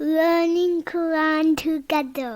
learning Quran together.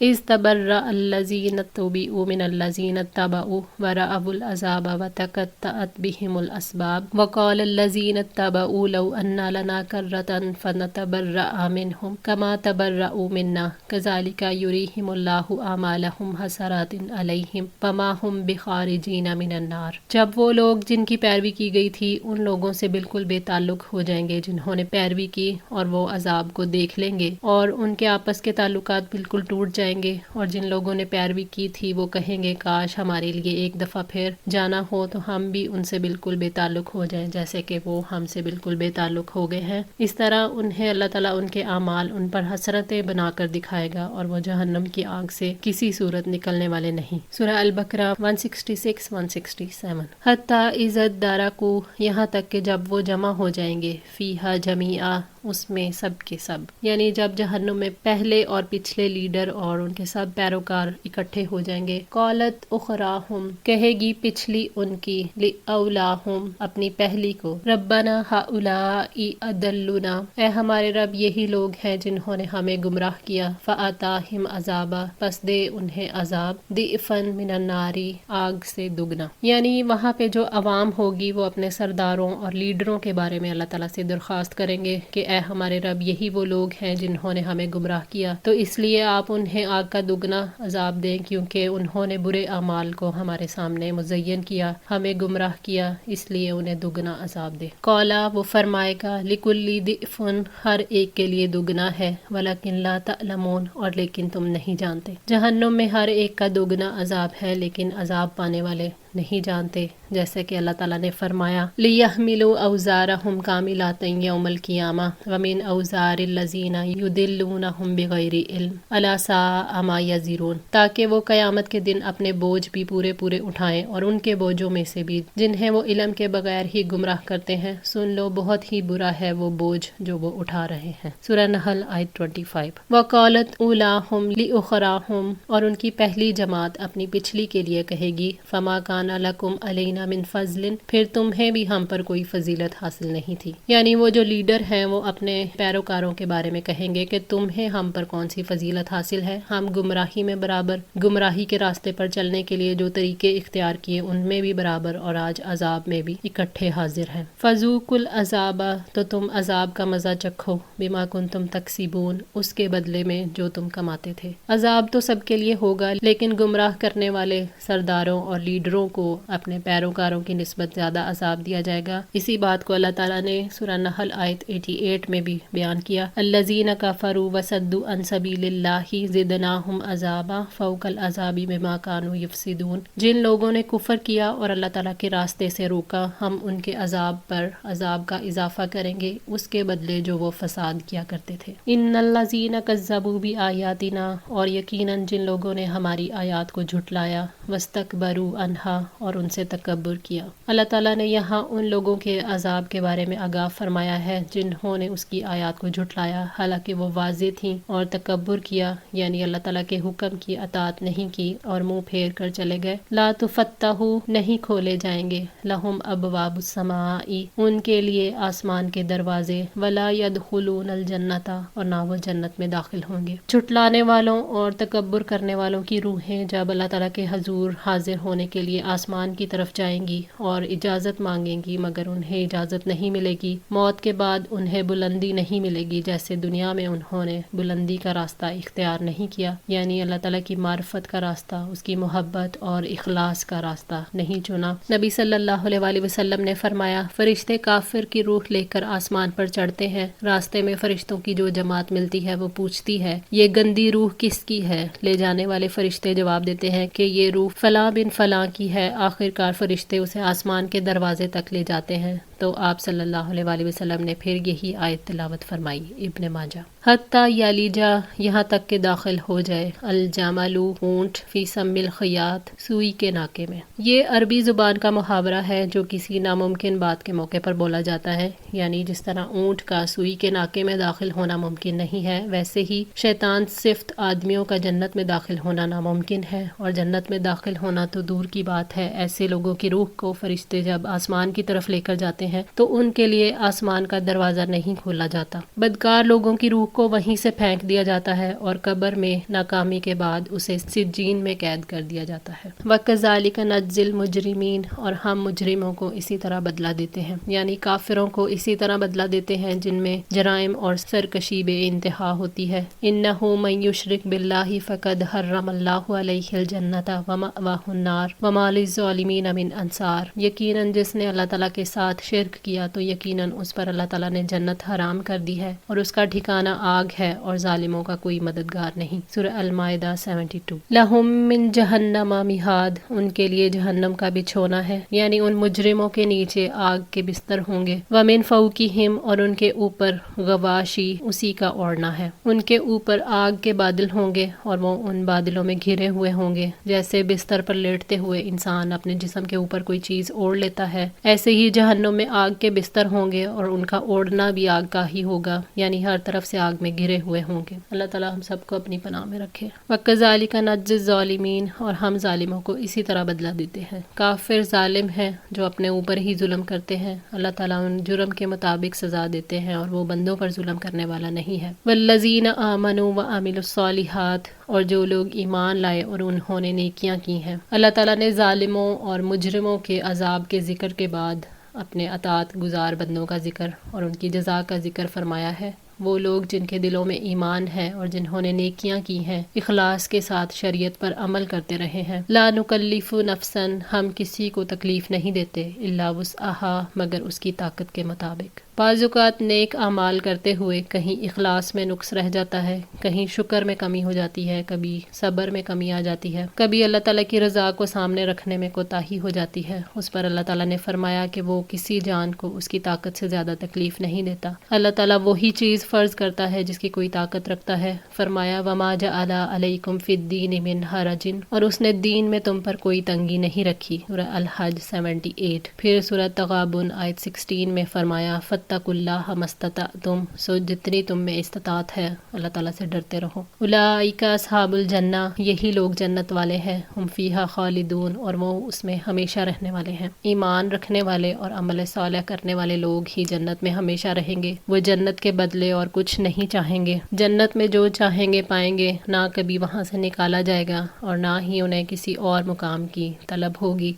اذ تبرأ الذین اتبعوا من الذین اتبعوا ورأوا العذاب وتقطعت بهم الاسباب وقال الذین اتبعوا لو ان لنا کرۃ فنتبرأ منهم كما تبرأوا منا كذلك يريهم الله اعمالهم حسرات علیہم وما هم بخارجین من النار۔ جب وہ لوگ جن کی پیروی کی گئی تھی ان لوگوں سے بالکل بے تعلق ہو جائیں گے جنہوں نے پیروی کی، اور وہ عذاب کو دیکھ لیں گے اور ان کے آپس کے تعلقات بالکل ٹوٹ جائیں گے، اور جن لوگوں نے پیروی کی تھی وہ کہیں گے کاش ہمارے لیے ایک دفعہ پھر جانا ہو تو ہم بھی ان سے بالکل بے تعلق ہو جائیں جیسے کہ وہ ہم سے بالکل بے تعلق ہو گئے ہیں۔ اس طرح انہیں اللہ تعالیٰ ان کے اعمال ان پر حسرتیں بنا کر دکھائے گا اور وہ جہنم کی آگ سے کسی صورت نکلنے والے نہیں۔ سورہ البقرہ 166-167۔ حتی اذا ادارکوا، یہاں تک کہ جب وہ جمع ہو جائیں گے، فیہا جمیعا، اس میں سب کے سب، یعنی جب جہنم میں پہلے اور پچھلے لیڈر اور ان کے سب پیروکار اکٹھے ہو جائیں گے، قالت اخراہم، کہے گی پچھلی ان کی، لاولاہم، اپنی پہلی کو، ربنا ہؤلاء اضلونا، اے ہمارے رب یہی لوگ ہیں جنہوں نے ہمیں گمراہ کیا، فآتاہم عذابا، پس دے انہیں عذاب، ضعفا من النار، آگ سے دگنا۔ یعنی وہاں پہ جو عوام ہوگی وہ اپنے سرداروں اور لیڈروں کے بارے میں اللہ تعالیٰ سے درخواست کریں گے کہ اے ہمارے رب یہی وہ لوگ ہیں جنہوں نے ہمیں گمراہ کیا، تو اس لیے آپ انہیں آگ کا دگنا عذاب دیں، کیونکہ انہوں نے برے اعمال کو ہمارے سامنے مزین کیا، ہمیں گمراہ کیا، اس لیے انہیں دگنا عذاب دے۔ قولا، وہ فرمائے گا، لکل ضعف، ہر ایک کے لیے دگنا ہے، ولکن لا تعلمون، اور لیکن تم نہیں جانتے۔ جہنم میں ہر ایک کا دگنا عذاب ہے، لیکن عذاب پانے والے نہیں جانتے، جیسے کہ اللہ تعالیٰ نے فرمایا لِيَحْمِلُوا أَوْزَارَهُمْ كَامِلَةً يَوْمَ الْقِيَامَةِ وَمِنْ أَوْزَارِ الَّذِينَ يُضِلُّونَهُمْ بِغَيْرِ عِلْمٍ أَلَا سَاءَ مَا يَزِرُونَ، تاکہ وہ قیامت کے دن اپنے بوجھ بھی پورے پورے اٹھائیں اور ان کے بوجھوں میں سے بھی جنہیں وہ علم کے بغیر ہی گمراہ کرتے ہیں، سن لو بہت ہی برا ہے وہ بوجھ جو وہ اٹھا رہے ہیں۔ سورہ نحل آیت 25۔ وَقَالَتْ أُولَاهُمْ لِأُخْرَاهُمْ، اور ان کی پہلی جماعت اپنی پچھلی کے لیے کہے گی، فَمَا كَانَ لَكُمْ عَلَيْنَا مِنْ فَضْلٍ، پھر تمہیں بھی ہم پر کوئی فضیلت حاصل نہیں تھی۔ یعنی وہ جو لیڈر ہیں وہ اپنے پیروکاروں کے بارے میں کہیں گے کہ تمہیں ہم پر کون سی فضیلت حاصل ہے، ہم گمراہی میں برابر، گمراہی کے راستے پر چلنے کے لیے جو طریقے اختیار کیے ان میں بھی برابر، اور آج عذاب میں بھی اکٹھے حاضر ہیں۔ فَذُوقُوا الْعَذَابَ، تو تم عذاب کا مزہ چکھو، بِمَا كُنتُمْ تَكْسِبُونَ، اس کے بدلے میں جو تم کماتے تھے۔ عذاب تو سب کے لیے ہوگا، لیکن گمراہ کرنے والے سرداروں اور لیڈروں کو اپنے پیروکاروں کی نسبت زیادہ عذاب دیا جائے گا۔ اسی بات کو اللہ تعالیٰ نے سورہ نحل آیت 88 میں بھی بیان کیا، الذین کفروا وصدوا عن سبیل اللہ زدناہم عذابا فوق العذاب بما کانوا یفسدون، جن لوگوں نے کفر کیا اور اللہ تعالیٰ کے راستے سے روکا، ہم ان کے عذاب پر عذاب کا اضافہ کریں گے اس کے بدلے جو وہ فساد کیا کرتے تھے۔ ان الذین کذبوا بآیاتنا، اور یقیناً جن لوگوں نے ہماری آیات کو جھٹلایا، واستکبروا عنہا، اور ان سے تکبر کیا۔ اللہ تعالیٰ نے یہاں ان لوگوں کے عذاب کے بارے میں آگاہ فرمایا ہے جنہوں نے اس کی آیات کو جھٹلایا حالانکہ وہ واضح تھیں، اور تکبر کیا، یعنی اللہ تعالیٰ کے حکم کی اطاعت نہیں کی اور منہ پھیر کر چلے گئے۔ لا تفتح، نہیں کھولے جائیں گے، لہم ابواب السماء، ان کے لیے آسمان کے دروازے، ولا يدخلون الجنت، اور نہ وہ جنت میں داخل ہوں گے۔ جھٹلانے والوں اور تکبر کرنے والوں کی روحیں جب اللہ تعالیٰ کے حضور حاضر ہونے کے لیے آسمان کی طرف جائیں گی اور اجازت مانگیں گی، مگر انہیں اجازت نہیں ملے گی۔ موت کے بعد انہیں بلندی نہیں ملے گی، جیسے دنیا میں انہوں نے بلندی کا راستہ اختیار نہیں کیا، یعنی اللہ تعالیٰ کی معرفت کا راستہ، اس کی محبت اور اخلاص کا راستہ نہیں چنا۔ نبی صلی اللہ علیہ وآلہ وسلم نے فرمایا، فرشتے کافر کی روح لے کر آسمان پر چڑھتے ہیں، راستے میں فرشتوں کی جو جماعت ملتی ہے وہ پوچھتی ہے یہ گندی روح کس کی ہے؟ لے جانے والے فرشتے جواب دیتے ہیں کہ یہ روح فلاں بن فلاں کی ہے۔ آخر کار فرشتے اسے آسمان کے دروازے تک لے جاتے ہیں، تو آپ صلی اللہ علیہ وآلہ وسلم نے پھر یہی آیت تلاوت فرمائی، ابن ماجہ۔ حتیٰ یلیجا، یہاں تک کہ داخل ہو جائے، الجمل، اونٹ، فی سم الخیاط، سوئی کے ناکے میں۔ یہ عربی زبان کا محاورہ ہے جو کسی ناممکن بات کے موقع پر بولا جاتا ہے، یعنی جس طرح اونٹ کا سوئی کے ناکے میں داخل ہونا ممکن نہیں ہے، ویسے ہی شیطان صفت آدمیوں کا جنت میں داخل ہونا ناممکن ہے، اور جنت میں داخل ہونا تو دور کی بات ہے۔ ایسے لوگوں کی روح کو فرشتے جب آسمان کی طرف لے کر جاتے ہیں تو ان کے لیے آسمان کا دروازہ نہیں کھولا جاتا۔ بدکار لوگوں کی روح کو وہیں سے پھینک دیا جاتا ہے اور قبر میں ناکامی کے بعد اسے سجین میں قید کر دیا جاتا ہے۔ وَكَذَلِكَ نَجْزِي الْمُجْرِمِينَ، اور ہم مجرموں کو اسی طرح بدلہ دیتے ہیں، یعنی کافروں کو اسی طرح بدلہ دیتے ہیں جن میں جرائم اور سرکشی بے انتہا ہوتی ہے۔ إِنَّهُ مَن يُشْرِكْ بِاللَّهِ فَقَدْ حَرَّمَ اللَّهُ عَلَيْهِ الْجَنَّةَ وَمَأْوَاهُ النَّارُ وَمَا لِلظَّالِمِينَ مِنْ أَنصَارٍ، یقیناً جس نے اللہ تعالیٰ کے ساتھ شرک کیا تو یقیناً اس پر اللہ تعالیٰ نے جنت حرام کر دی ہے اور اس کا ٹھکانہ آگ ہے اور ظالموں کا کوئی مددگار نہیں۔ سورہ المائدہ 72۔ لَهُم مِّن جَهَنَّمَ مِہاد، ان کے لیے جہنم کا بچھونا ہے، یعنی ان مجرموں کے نیچے آگ کے بستر ہوں گے۔ وَمِن فَوْقِهِمْ، اور ان کے اوپر غواشی، اسی کا اوڑھنا ہے، ان کے اوپر آگ کے بادل ہوں گے اور وہ ان بادلوں میں گھرے ہوئے ہوں گے۔ جیسے بستر پر لیٹتے ہوئے انسان اپنے جسم کے اوپر کوئی چیز اوڑھ لیتا ہے، ایسے ہی جہنم میں آگ کے بستر ہوں گے اور ان کا اوڑھنا بھی آگ کا ہی ہوگا، یعنی ہر طرف سے آگ میں گھرے ہوئے ہوں گے۔ اللہ تعالیٰ ہم سب کو اپنی پناہ میں رکھے۔ وَكَذَلِكَ نَجْزِي الظَّالِمِينَ، اور ہم ظالموں کو اسی طرح بدلہ دیتے ہیں۔ کافر ظالم ہیں جو اپنے اوپر ہی ظلم کرتے ہیں، اللہ تعالیٰ ان جرم کے مطابق سزا دیتے ہیں اور وہ بندوں پر ظلم کرنے والا نہیں ہے۔ وَالَّذِينَ آمَنُوا وَعَمِلُوا الصَّالِحَاتِ، اور جو لوگ ایمان لائے اور انہوں نے نیکیاں کی ہیں۔ اللہ تعالیٰ نے ظالموں اور مجرموں کے عذاب کے ذکر کے بعد اپنے اطاعت گزار بندوں کا ذکر اور ان کی جزا کا ذکر فرمایا ہے۔ وہ لوگ جن کے دلوں میں ایمان ہے اور جنہوں نے نیکیاں کی ہیں، اخلاص کے ساتھ شریعت پر عمل کرتے رہے ہیں۔ لا نکلف نفسا، ہم کسی کو تکلیف نہیں دیتے، الا وسعها، مگر اس کی طاقت کے مطابق۔ بعض اوقات نیک اعمال کرتے ہوئے کہیں اخلاص میں نقص رہ جاتا ہے، کہیں شکر میں کمی ہو جاتی ہے، کبھی صبر میں کمی آ جاتی ہے، کبھی اللہ تعالیٰ کی رضا کو سامنے رکھنے میں کوتاہی ہو جاتی ہے۔ اس پر اللہ تعالیٰ نے فرمایا کہ وہ کسی جان کو اس کی طاقت سے زیادہ تکلیف نہیں دیتا۔ اللہ تعالیٰ وہی چیز فرض کرتا ہے جس کی کوئی طاقت رکھتا ہے۔ فرمایا وَمَا جَعَلَ عَلَيْكُمْ فِي الدِّينِ مِنْ حَرَجٍ، اور اس نے دین میں تم پر کوئی تنگی نہیں رکھی۔ سورہ الحج 78۔ پھر سورہ تغابن آیت 16 میں فرمایا فَاتَّقُوا اللَّهَ مَا اسْتَطَعْتُمْ، سو جتنی تم میں استطاعت ہے اللہ تعالیٰ سے ڈرتے رہو۔ اولئک اصحاب الجنہ، یہی لوگ جنت والے ہیں، ہم فیہا خالدون، اور وہ اس میں ہمیشہ رہنے والے ہیں۔ ایمان رکھنے والے اور عمل صالح کرنے والے لوگ ہی جنت میں ہمیشہ رہیں گے، وہ جنت کے بدلے اور کچھ نہیں چاہیں گے۔ جنت میں جو چاہیں گے پائیں گے، نہ کبھی وہاں سے نکالا جائے گا اور نہ ہی انہیں کسی اور مقام کی طلب ہوگی۔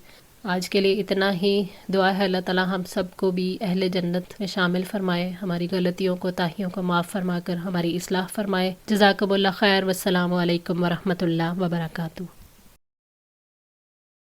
آج کے لیے اتنا ہی۔ دعا ہے اللہ تعالیٰ ہم سب کو بھی اہل جنت میں شامل فرمائے، ہماری غلطیوں کو تاہیوں کو معاف فرما کر ہماری اصلاح فرمائے۔ جزاکم اللہ خیر، والسلام علیکم ورحمۃ اللہ وبرکاتہ۔